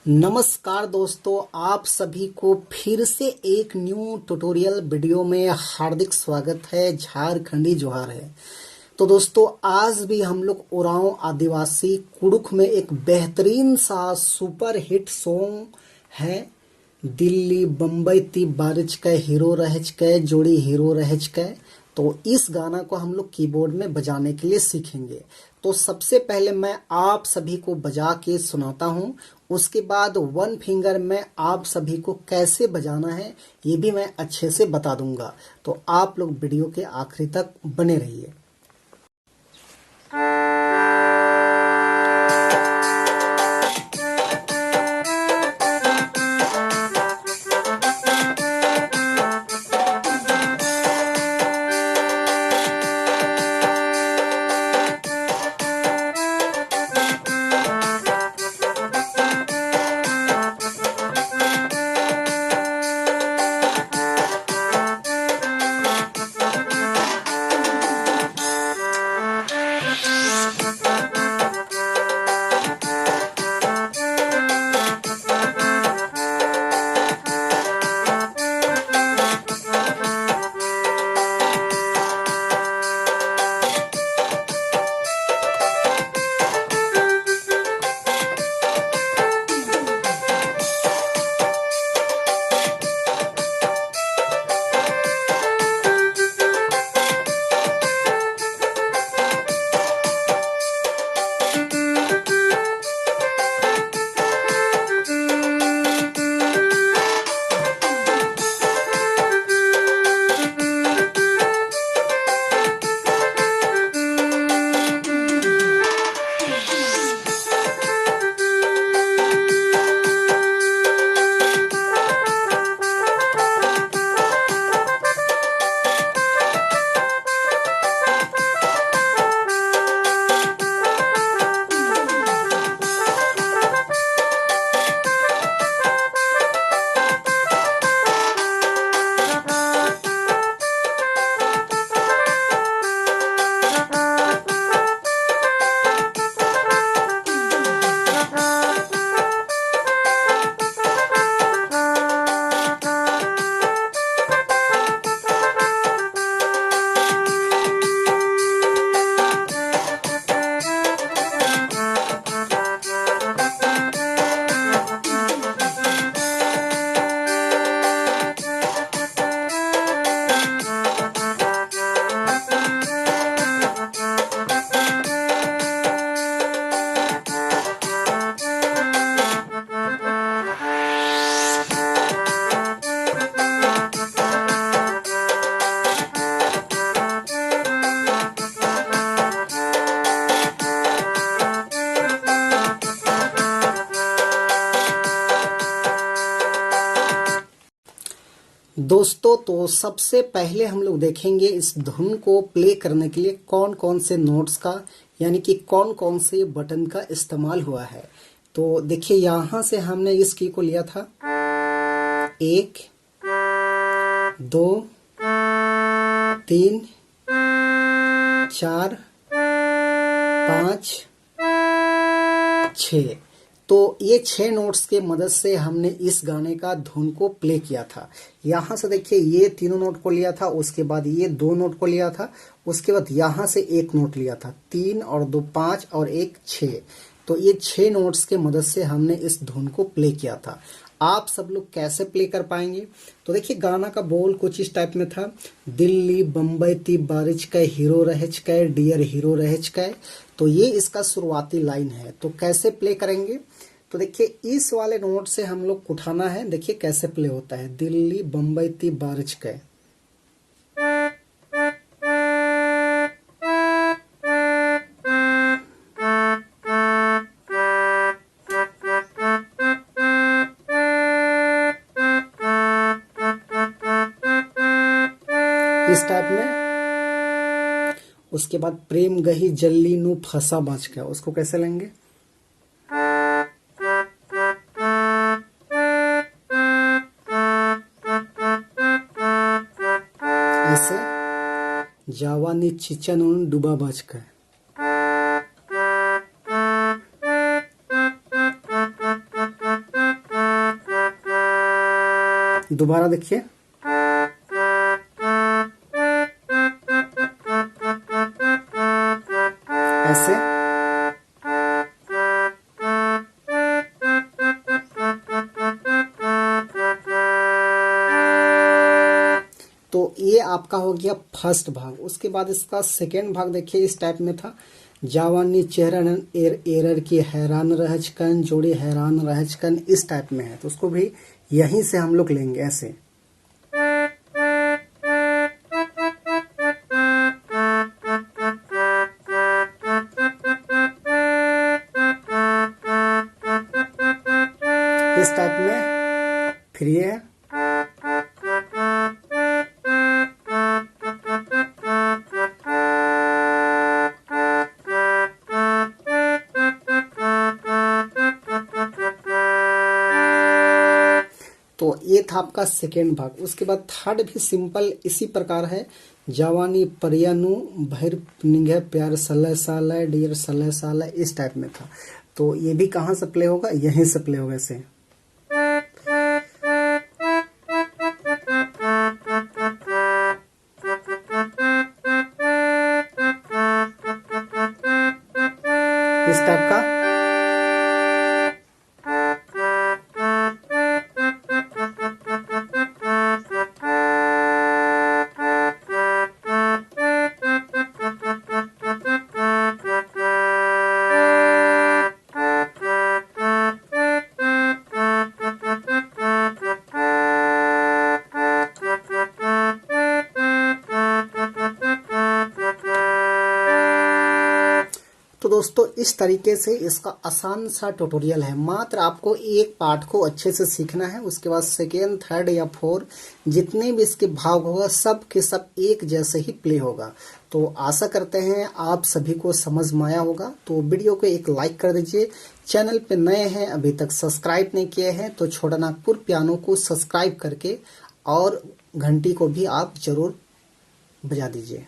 नमस्कार दोस्तों, आप सभी को फिर से एक न्यू ट्यूटोरियल वीडियो में हार्दिक स्वागत है। झारखंडी जोहार है। तो दोस्तों, आज भी हम लोग उरांव आदिवासी कुड़ुख में एक बेहतरीन सा सुपर हिट सॉन्ग है, दिल्ली बम्बई ती बारिश के हीरो रहच के जोड़ी हीरो रहच के। तो इस गाना को हम लोग कीबोर्ड में बजाने के लिए सीखेंगे। तो सबसे पहले मैं आप सभी को बजा के सुनाता हूं, उसके बाद वन फिंगर में आप सभी को कैसे बजाना है ये भी मैं अच्छे से बता दूंगा। तो आप लोग वीडियो के आखिरी तक बने रहिए। दोस्तों, तो सबसे पहले हम लोग देखेंगे इस धुन को प्ले करने के लिए कौन कौन से नोट्स का यानी कि कौन कौन से बटन का इस्तेमाल हुआ है। तो देखिए, यहां से हमने इस की को लिया था 1 2 3 4 5 6। तो ये 6 नोट्स के मदद से हमने इस गाने का धुन को प्ले किया था। यहाँ से देखिए, ये तीनों नोट को लिया था, उसके बाद ये 2 नोट को लिया था, उसके बाद यहाँ से 1 नोट लिया था, 3 और 2 5 और 1 6। तो ये 6 नोट्स के मदद से हमने इस धुन को प्ले किया था। आप सब लोग कैसे प्ले कर पाएंगे? तो देखिए, गाना का बोल कुछ इस टाइप में था, दिल्ली बम्बई ती बारिश के हीरो रहच के डियर हीरो रहच के। तो ये इसका शुरुआती लाइन है। तो कैसे प्ले करेंगे? तो देखिए, इस वाले नोट से हम लोग उठाना है। देखिए कैसे प्ले होता है, दिल्ली बम्बई ती बारिश के। इस टाइप में। उसके बाद प्रेम गही जल्ली नु फंसा बच गया, उसको कैसे लेंगे? ऐसे जावानी चिचन डूबा बच गए। दोबारा देखिए, ऐसे। तो ये आपका हो गया फर्स्ट भाग। उसके बाद इसका सेकेंड भाग देखिए, इस टाइप में था। जावानी चेहरा एरर की हैरान रहजकन जोड़ी हैरान रहजकन, इस टाइप में है। तो उसको भी यहीं से हम लोग लेंगे ऐसे। इस टाइप में। फिर ये है, तो ये था आपका सेकेंड भाग। उसके बाद थर्ड भी सिंपल इसी प्रकार है। जवानी परियानु भैर निगे प्यार सल्ले साल डियर सल्ले साल, इस टाइप में था। तो ये भी कहाँ से प्ले होगा, यहीं से प्ले होगा ऐसे। इस टाइप का। तो दोस्तों इस तरीके से इसका आसान सा ट्यूटोरियल है। मात्र आपको एक पार्ट को अच्छे से सीखना है। उसके बाद सेकेंड, थर्ड या फोर्थ जितने भी इसके भाग होगा सब के सब एक जैसे ही प्ले होगा। तो आशा करते हैं आप सभी को समझ में आया होगा। तो वीडियो को एक लाइक कर दीजिए। चैनल पे नए हैं, अभी तक सब्सक्राइब नहीं किए हैं तो छोटा नागपुर पियानो को सब्सक्राइब करके और घंटी को भी आप जरूर बजा दीजिए।